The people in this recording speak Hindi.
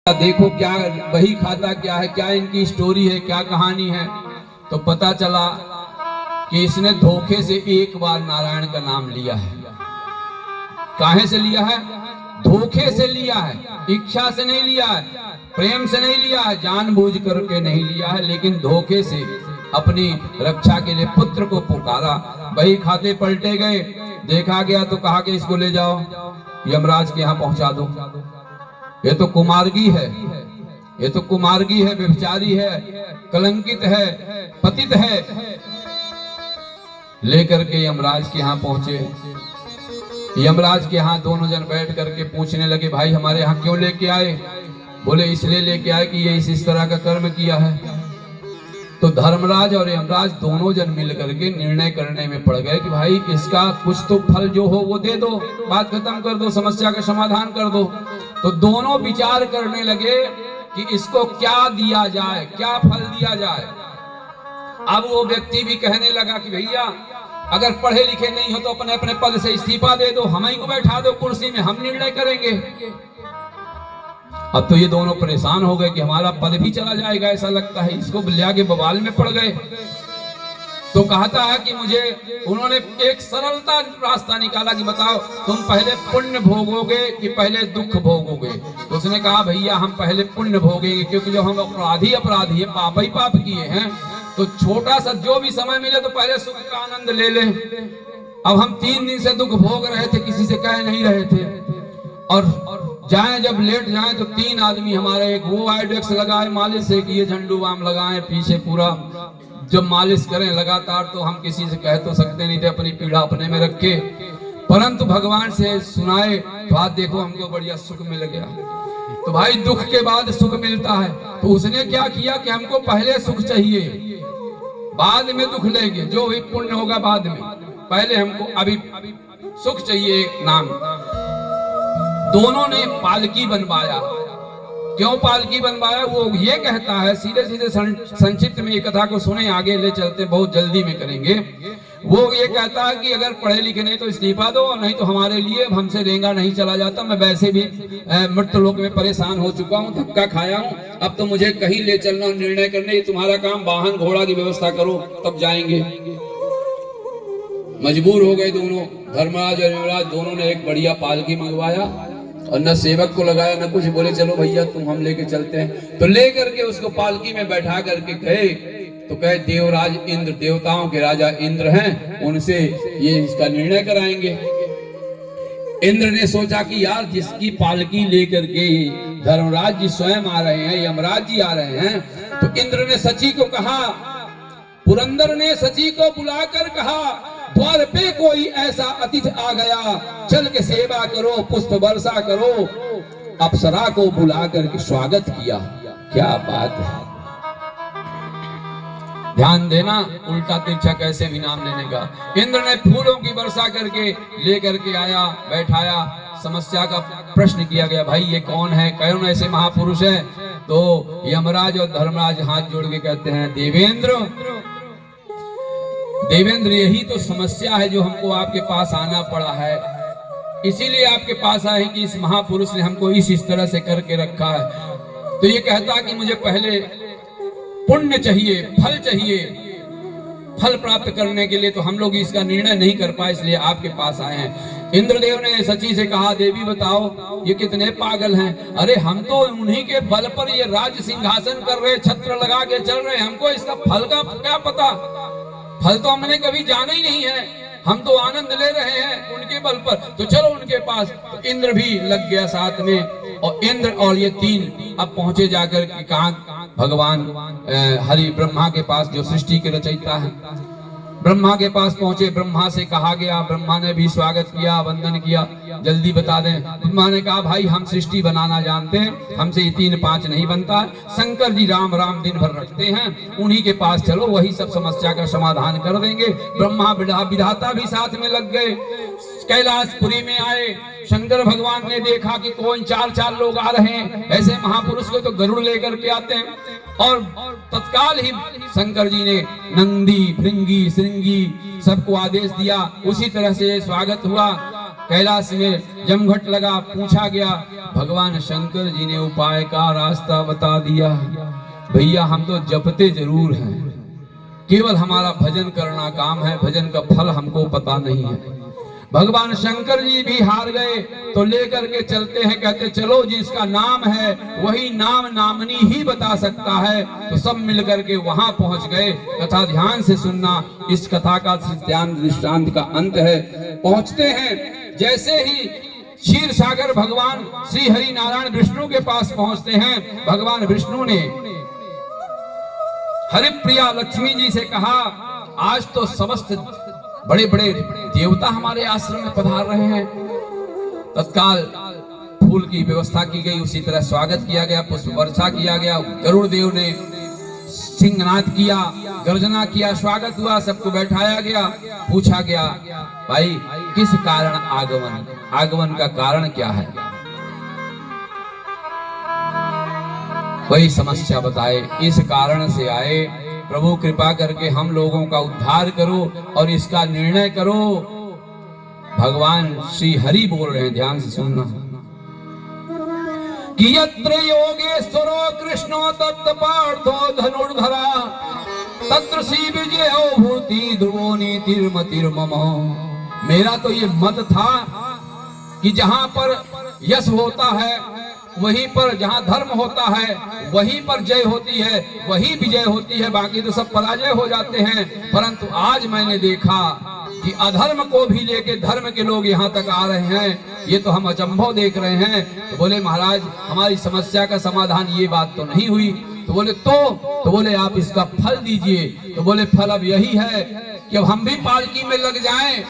देखो क्या बही खाता क्या है, क्या इनकी स्टोरी है, क्या कहानी है। तो पता चला कि इसने धोखे से एक बार नारायण का नाम लिया है। काहे से लिया है? धोखे से लिया है, इच्छा से नहीं लिया है, प्रेम से नहीं लिया है, जानबूझ करके नहीं लिया है, लेकिन धोखे से अपनी रक्षा के लिए पुत्र को पुकारा। बही खाते पलटे गए, देखा गया तो कहा कि इसको ले जाओ यमराज के यहाँ पहुंचा दो। ये तो कुमार्गी है, ये तो कुमार्गी है, व्यभिचारी है, कलंकित है, पतित है। लेकर के यमराज के यहाँ पहुंचे। यमराज के यहाँ दोनों जन बैठ करके पूछने लगे, भाई हमारे यहाँ क्यों लेके आए? बोले इसलिए लेके आए कि ये इस तरह का कर्म किया है। तो धर्मराज और यमराज दोनों जन मिल करके निर्णय करने में पड़ गए कि भाई इसका कुछ तो फल जो हो वो दे दो, बात खत्म कर दो, समस्या का समाधान कर दो। तो दोनों विचार करने लगे कि इसको क्या दिया जाए, क्या फल दिया जाए। अब वो व्यक्ति भी कहने लगा कि भैया अगर पढ़े लिखे नहीं हो तो अपने अपने पद से इस्तीफा दे दो, हम ही को बैठा दो कुर्सी में, हम निर्णय करेंगे। अब तो ये दोनों परेशान हो गए कि हमारा पद भी चला जाएगा, ऐसा लगता है। इसको लिया के बवाल में पड़ गए। तो कहता है कि मुझे उन्होंने एक सरलता रास्ता निकाला कि बताओ तुम पहले पुण्य भोगोगे कि पहले दुख भोगोगे? तो उसने कहा भैया हम पहले पुण्य भोगेंगे, क्योंकि जब हम अपराधी है, पाप ही पाप किए हैं, तो छोटा सा जो भी समय मिले तो पहले सुख का आनंद ले लें। अब हम 3 दिन से दुख भोग रहे थे, किसी से कह नहीं रहे थे, और जाएं जब लेट जाएं तो 3 आदमी हमारे, एक वो आइडेक्स लगाए मालिश से कि ये झंडू बाम लगाएं पीछे पूरा, जब मालिश करें लगातार तो हम किसी से कह तो सकते नहीं थे, अपनी पीड़ा अपने में रखे, परंतु भगवान से सुनाए तो आज देखो हमको बढ़िया सुख मिल गया। तो भाई दुख के बाद सुख मिलता है, तो उसने क्या किया कि हमको पहले सुख चाहिए, बाद में दुख लेंगे, जो भी पुण्य होगा बाद में, पहले हमको अभी सुख चाहिए नाम। दोनों ने पालकी बनवाया। क्यों पालकी बनवाया? वो ये कहता है, सीधे सीधे संक्षिप्त में ये कथा को सुने, आगे ले चलते, बहुत जल्दी में करेंगे। वो ये कहता है कि अगर पढ़े लिखे नहीं तो इस्तीफा दो, नहीं तो हमारे लिए हमसे रेंगा नहीं चला जाता। मैं वैसे भी मृत्यु लोक में परेशान हो चुका हूँ, धक्का खाया हूँ, अब तो मुझे कहीं ले चलना, निर्णय करने, तुम्हारा काम, वाहन घोड़ा की व्यवस्था करो तब जाएंगे। मजबूर हो गए दोनों, धर्मराज और यमराज दोनों ने एक बढ़िया पालकी मंगवाया और न सेवक को लगाया न कुछ, बोले चलो भैया तुम हम लेके चलते हैं। तो लेकर के उसको पालकी में बैठा करके गए। तो कहे देवराज इंद्र, देवताओं के राजा इंद्र हैं, उनसे ये इसका निर्णय कराएंगे। इंद्र ने सोचा कि यार जिसकी पालकी लेकर के धर्मराज जी स्वयं आ रहे हैं, यमराज जी आ रहे हैं, तो इंद्र ने सची को कहा, पुरंदर ने सची को बुलाकर कहा, द्वार पे कोई ऐसा अतिथि आ गया, चल के सेवा करो, पुष्प वर्षा करो। अप्सरा को बुला करके स्वागत किया। क्या बात है, ध्यान देना, उल्टा तिरछा कैसे भी नाम लेने का। इंद्र ने फूलों की वर्षा करके लेकर के आया, बैठाया, समस्या का प्रश्न किया गया, भाई ये कौन है, कौन ऐसे महापुरुष है? तो यमराज और धर्मराज हाथ जोड़ के कहते हैं, देवेंद्र, देवेंद्र यही तो समस्या है जो हमको आपके पास आना पड़ा है, इसीलिए आपके पास आए कि इस महापुरुष ने हमको इस तरह से करके रखा है। तो ये कहता कि मुझे पहले पुण्य चाहिए, फल चाहिए, फल प्राप्त करने के लिए तो हम लोग इसका निर्णय नहीं कर पाए, इसलिए आपके पास आए हैं। इंद्रदेव ने सची से कहा, देवी बताओ ये कितने पागल हैं, अरे हम तो उन्हीं के बल पर ये राज सिंहासन कर रहे, छत्र लगा के चल रहे, हमको इसका फल का क्या पता, फल तो हमने कभी जाना ही नहीं है, हम तो आनंद ले रहे हैं उनके बल पर, तो चलो उनके पास। तो इंद्र भी लग गया साथ में, और इंद्र और ये 3 अब पहुंचे जाकर कहा भगवान हरि ब्रह्मा के पास, जो सृष्टि के रचयिता है, ब्रह्मा के पास पहुंचे। ब्रह्मा से कहा गया, ब्रह्मा ने भी स्वागत किया, वंदन किया, जल्दी बता दें। ब्रह्मा ने कहा भाई हम सृष्टि बनाना जानते हैं, हमसे ये 3-5 नहीं बनता। शंकर जी राम राम दिन भर रखते हैं, उन्हीं के पास चलो, वही सब समस्या का समाधान कर देंगे। ब्रह्मा विधाता भी साथ में लग गए। कैलाशपुरी में आए, शंकर भगवान ने देखा कि कोई 4 लोग आ रहे हैं, ऐसे महापुरुष को तो गरुड़ लेकर के आते हैं, और तत्काल ही शंकर जी ने नंदी, भृंगी, श्रृंगी सबको आदेश दिया, उसी तरह से स्वागत हुआ। कैलाश में जमघट लगा, पूछा गया, भगवान शंकर जी ने उपाय का रास्ता बता दिया। भैया हम तो जपते जरूर हैं, केवल हमारा भजन करना काम है, भजन का फल हमको पता नहीं है। भगवान शंकर जी भी हार गए तो लेकर के चलते हैं, कहते चलो जिसका नाम है वही नाम नामनी ही बता सकता है। तो सब मिलकर के वहां पहुंच गए। कथा ध्यान से सुनना, इस कथा का दृष्टांत का अंत है। पहुंचते हैं, जैसे ही क्षीर सागर भगवान श्री हरि नारायण विष्णु के पास पहुंचते हैं, भगवान विष्णु ने हरिप्रिया लक्ष्मी जी से कहा, आज तो समस्त बड़े बड़े देवता हमारे आश्रम में पधार रहे हैं। तत्काल फूल की व्यवस्था की गई, उसी तरह स्वागत किया गया, पुष्प वर्षा किया गया। गरुड़ देव ने सिंहनाद किया, गर्जना किया, स्वागत हुआ, सबको बैठाया गया। पूछा गया, भाई किस कारण आगमन का कारण क्या है? वही समस्या बताए, इस कारण से आए, प्रभु कृपा करके हम लोगों का उद्धार करो और इसका निर्णय करो। भगवान श्री हरि बोल रहे हैं, ध्यान से सुनना। कि यत्र योगेश्वरो कृष्णो तत्र पार्थो धनुर्धरा तत्र श्री विजयो भूति ध्रुवो नीतिर्मतिर्मम। मेरा तो ये मत था कि जहां पर यश होता है वहीं पर, जहां धर्म होता है वहीं पर जय होती है, वही विजय होती है, बाकी तो सब पराजय हो जाते हैं। परंतु आज मैंने देखा कि अधर्म को भी लेके धर्म के लोग यहाँ तक आ रहे हैं, ये तो हम अचंभव देख रहे हैं। तो बोले महाराज हमारी समस्या का समाधान ये बात तो नहीं हुई। तो बोले तो बोले आप इसका फल दीजिए। तो बोले फल अब यही है कि अब हम भी पालकी में लग जाएं